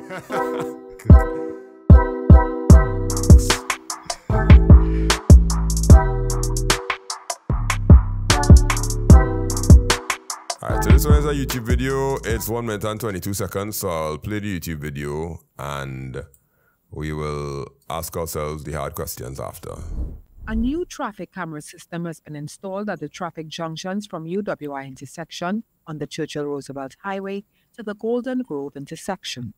Alright, so this one is a YouTube video. It's 1 minute and 22 seconds, so I'll play the YouTube video and we will ask ourselves the hard questions after. A new traffic camera system has been installed at the traffic junctions from UWI intersection on the Churchill Roosevelt Highway to the Golden Grove intersection.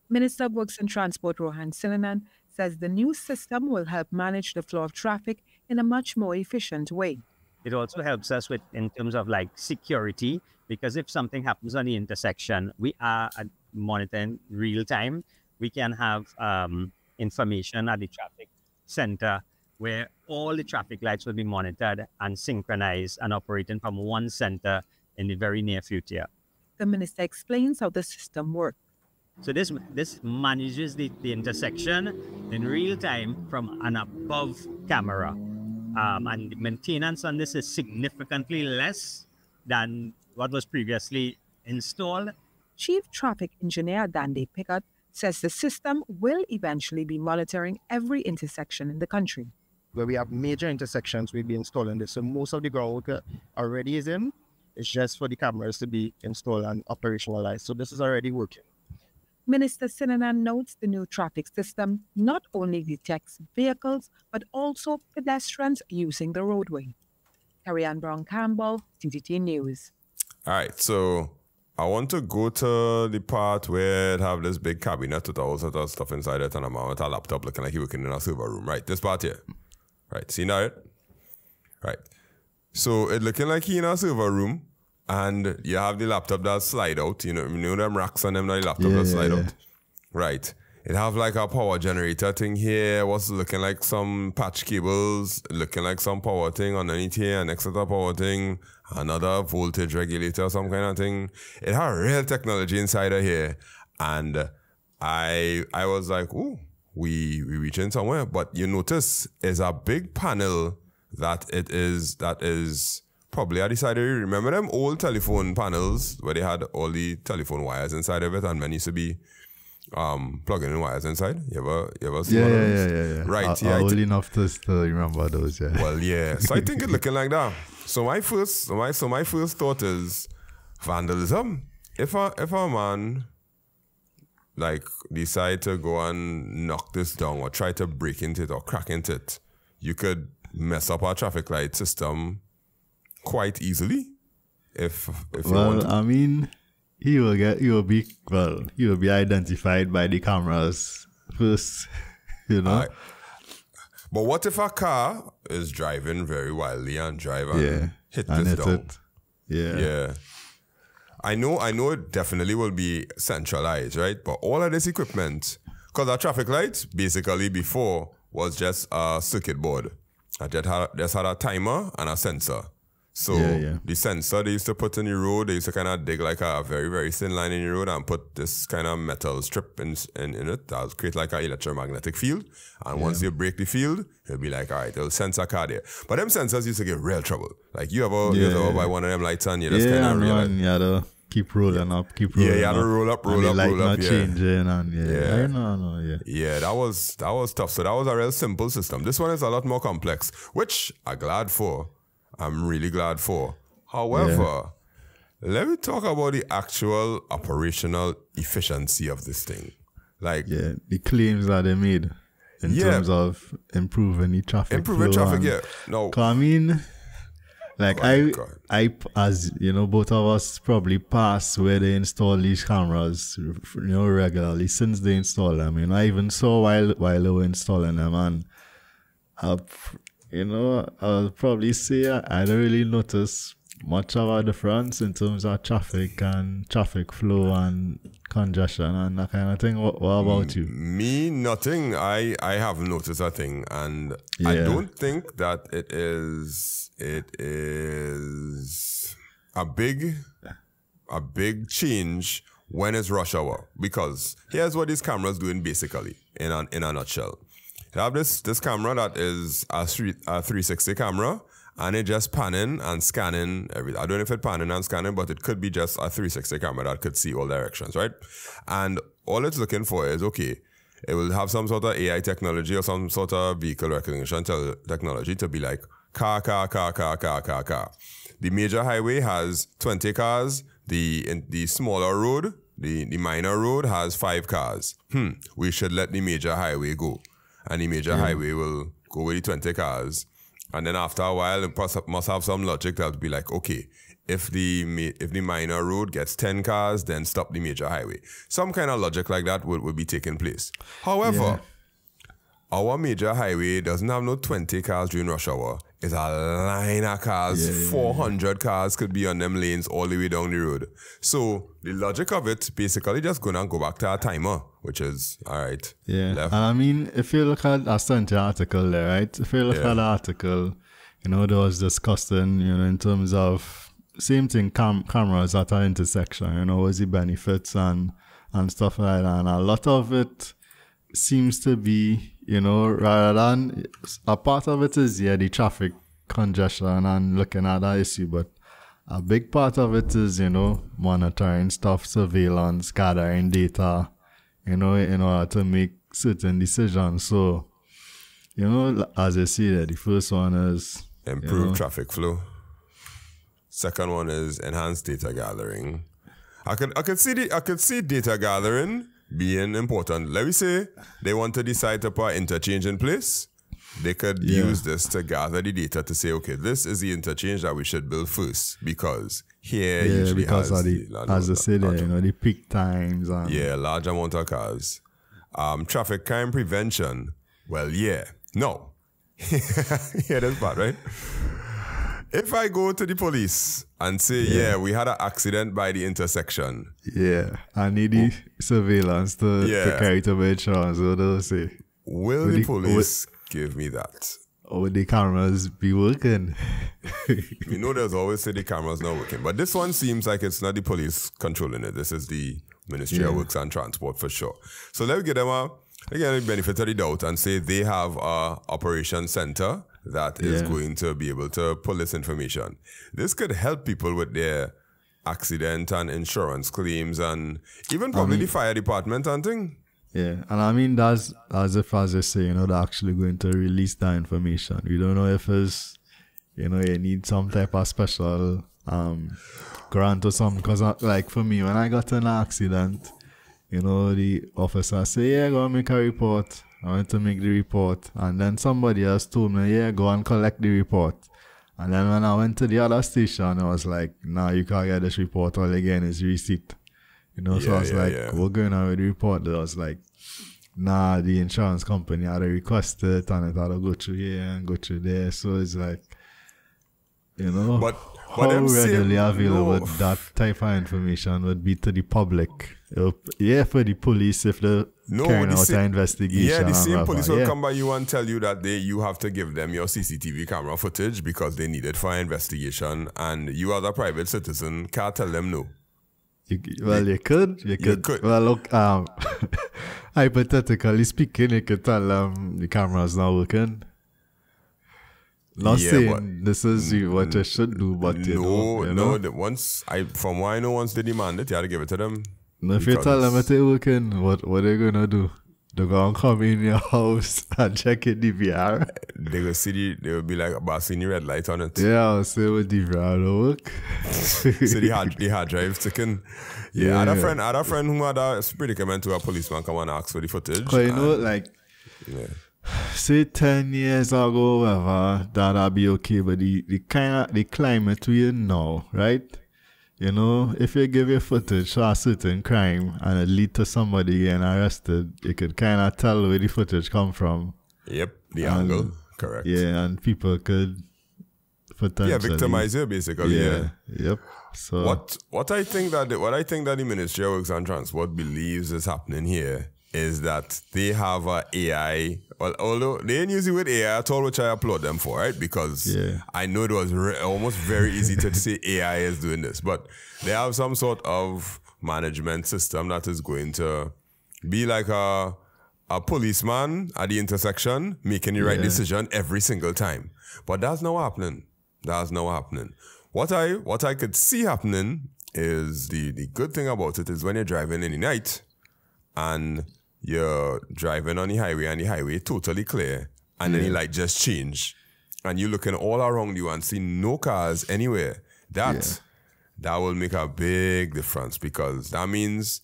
Minister of Works and Transport Rohan Sinanan says the new system will help manage the flow of traffic in a much more efficient way. It also helps us with in terms of like security, because if something happens on the intersection, we are monitoring real time. We can have information at the traffic center where all the traffic lights will be monitored and synchronized and operating from one center in the very near future. The minister explains how the system works. So this manages the intersection in real time from an above camera. And the maintenance on this is significantly less than what was previously installed. Chief Traffic Engineer Dande Pickett says the system will eventually be monitoring every intersection in the country. Where we have major intersections, we'll be installing this. So most of the groundwork already is in. It's just for the cameras to be installed and operationalized. So this is already working. Minister Sinanan notes the new traffic system not only detects vehicles, but also pedestrians using the roadway. Carrie-Ann Brown-Campbell, TTT News. All right, so I want to go to the part where it have this big cabinet with all sorts of stuff inside it and a man with a laptop looking like he working in a server room. Right, this part here. Right, see now it? Right. So it looking like he in a server room. And you have the laptop that slide out, you know them racks on them, the laptop that slide out. Right. It have like a power generator thing here, what's looking like some patch cables, looking like some power thing underneath here, an extra power thing, another voltage regulator, some kind of thing. It had real technology inside of here. And I was like, ooh, we reaching somewhere. But you notice is a big panel that is probably I decided, remember them old telephone panels where they had all the telephone wires inside of it and many used to be plugging in wires inside? You ever see one of those? Yeah. Right, old enough to still remember those, yeah. Well, yeah. So I think it's looking like that. So my first thought is vandalism. If a man like decide to go and knock this down or try to break into it or crack into it, you could mess up our traffic light system quite easily, if you want. I mean, he will be identified by the cameras first, you know. Right. But what if a car is driving very wildly and hit this down? Yeah. I know it definitely will be centralized, right? But all of this equipment, because our traffic lights basically before was just a circuit board. I just had a timer and a sensor. So the sensor they used to put in the road, they used to kind of dig like a very, very thin line in the road and put this kind of metal strip in it that will create like an electromagnetic field. And once you break the field, it'll be like, all right, it'll sense a car there. But them sensors used to get real trouble. Like you ever buy one of them lights and you just kind of realize. You had to keep rolling up. You had to roll up. Changing and Yeah, that was tough. So that was a real simple system. This one is a lot more complex, which I'm glad for. I'm really glad for. However, let me talk about the actual operational efficiency of this thing. Like the claims that they made in terms of improving the traffic. Improving traffic, No. I mean, like I as you know, both of us probably pass where they install these cameras, regularly since they install them. I even saw while they were installing them, and I'll probably say I don't really notice much of a difference in terms of traffic and traffic flow and congestion and that kind of thing. What about you? Me, nothing. I haven't noticed a thing, and I don't think that it is a big change when it's rush hour, because here's what these cameras doing basically in a nutshell. You have this camera that is a 360 camera, and it just panning and scanning everything. I don't know if it's panning and scanning, but it could be just a 360 camera that could see all directions, right? And all it's looking for is, okay, it will have some sort of AI technology or some sort of vehicle recognition technology to be like, car. The major highway has 20 cars. The smaller road, the minor road has 5 cars. We should let the major highway go. And the major highway will go with the 20 cars. And then after a while, it must have some logic that'll be like, okay, if the minor road gets 10 cars, then stop the major highway. Some kind of logic like that would be taking place. However, our major highway doesn't have no 20 cars during rush hour. It's a line of cars. 400 cars could be on them lanes all the way down the road. So the logic of it, basically just gonna go back to our timer, which is, all right. Yeah, left. and I mean, if you look at, I sent you an article there, right? If you look at the article, you know, there was discussing, you know, in terms of, same thing, cameras at an intersection, you know, what's the benefits and stuff like that. And a lot of it seems to be, you know, rather than, a part of it is, the traffic congestion and looking at that issue, but a big part of it is, you know, monitoring stuff, surveillance, gathering data, you know, in order to make certain decisions. So, you know, as I see that, the first one is improve traffic flow. Second one is enhanced data gathering. I could see data gathering being important. Let me say they want to decide to put interchange in place. They could use this to gather the data to say, okay, this is the interchange that we should build first because here usually because has as I said, you know, the peak times and large amount of cars. Traffic crime prevention. Well, no. That's bad, right? If I go to the police and say, we had an accident by the intersection. I need the surveillance to carry to my insurance. What do I say? Will the police give me that? Or would the cameras be working? You know, there's always say the cameras not working. But this one seems like it's not the police controlling it. This is the Ministry of Works and Transport for sure. So let me give them the benefit of the doubt and say they have a operation center that is going to be able to pull this information. This could help people with their accident and insurance claims and even probably the fire department and thing. Yeah, and I mean, that's as if, as I say, you know, they're actually going to release that information. We don't know if it's, you know, you need some type of special grant or something. Because, like, for me, when I got in an accident, you know, the officer say, go and make a report. I went to make the report. And then somebody else told me, go and collect the report. And then when I went to the other station, I was like, nah, you can't get this report. All again is receipt. You know, so I was like, we're going on with the report. I was like, nah, the insurance company had to request it and it had to go through here and go through there. So it's like, you know, but how readily available that type of information would be to the public. For the police if they're carrying out an investigation. Yeah, the same police will come by you and tell you that you have to give them your CCTV camera footage because they need it for an investigation, and you as a private citizen can't tell them no. You could. Well, look, hypothetically speaking, you could tell them the camera's not working. Not saying this is what you should do, but from what I know, once they demand it, you have to give it to them. No, if you tell them it's working, what are they gonna do? They're gonna come in your house and check your DVR. They will be like, "But I seen the red light on it." Yeah, I'll say with DVR don't work. So the hard drive ticking. Yeah, I had a friend who had a predicament to a policeman come and ask for the footage. But you know, like, say 10 years ago, whatever, that'd be okay. But the climate we're in now, right? You know, if you give your footage for a certain crime and it lead to somebody getting arrested, you could kind of tell where the footage come from. Yep, the angle, correct. Yeah, and people could potentially victimize you basically. Yeah. Yep. So what I think that the Ministry of Works and Transport believes is happening here is that they have a AI. Well, although they didn't use it with AI at all, which I applaud them for, right? Because I know it was almost very easy to say AI is doing this, but they have some sort of management system that is going to be like a policeman at the intersection making the right decision every single time. But that's not happening. That's now happening. What I could see happening is the good thing about it is when you're driving in the night and you're driving on the highway and the highway totally clear and then the light just change and you're looking all around you and see no cars anywhere. That will make a big difference, because that means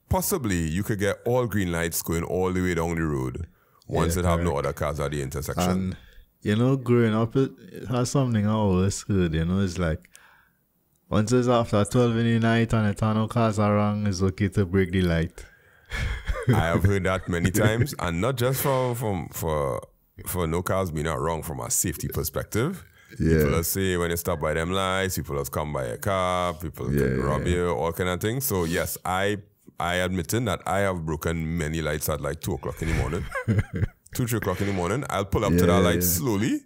possibly you could get all green lights going all the way down the road once it have no other cars at the intersection. And, you know, growing up, it has something I always heard, you know, it's like, once it's after 12 in the night and it's no cars around, it's okay to break the light. I have heard that many times, and not just for no cars being out wrong from a safety perspective. People will say when you stop by them lights, people will come by a car, people can rob you, all kind of things. So yes, I admitting that I have broken many lights at like 2 o'clock in the morning. 2, 3 o'clock in the morning. I'll pull up to that light slowly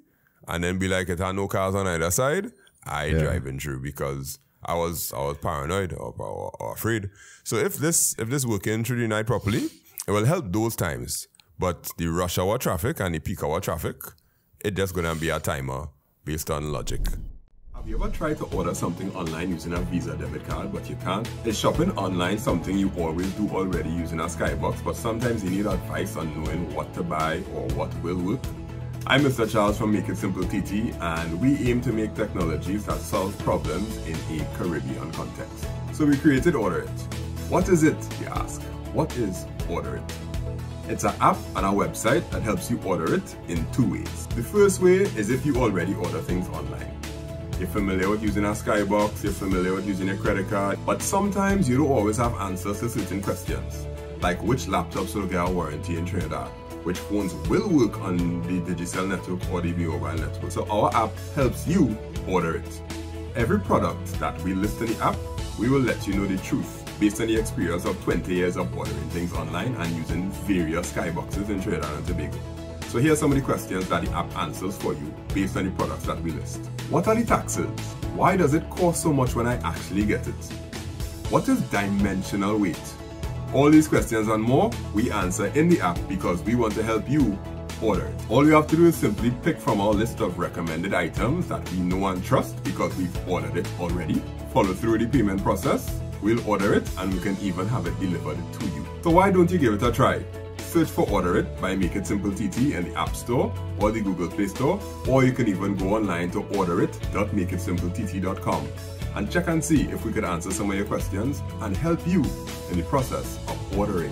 and then be like, it had no cars on either side. I driving through because I was paranoid or afraid. So if this working through the night properly, it will help those times. But the rush hour traffic and the peak hour traffic, it's just gonna be a timer based on logic. Have you ever tried to order something online using a Visa debit card but you can't? Is shopping online something you always do already using a Skybox, but sometimes you need advice on knowing what to buy or what will work? I'm Mr. Charles from makeITsimpleTT, and we aim to make technologies that solve problems in a Caribbean context. So we created Order It. What is it, you ask? What is Order It? It's an app and a website that helps you order it in 2 ways. The first way is if you already order things online. You're familiar with using a Skybox, you're familiar with using a credit card, but sometimes you don't always have answers to certain questions, like which laptops will get a warranty in Trinidad, which phones will work on the Digicel network or the mobile network. So our app helps you order it. Every product that we list in the app, we will let you know the truth based on the experience of 20 years of ordering things online and using various Skyboxes in Trinidad and Tobago. So here are some of the questions that the app answers for you based on the products that we list. What are the taxes? Why does it cost so much when I actually get it? What is dimensional weight? All these questions and more, we answer in the app because we want to help you order it. All you have to do is simply pick from our list of recommended items that we know and trust because we've ordered it already. Follow through the payment process, we'll order it, and we can even have it delivered to you. So why don't you give it a try? Search for Order It by makeITsimpleTT in the App Store or the Google Play Store, or you can even go online to orderit.makeITsimpleTT.com and check and see if we could answer some of your questions and help you in the process of ordering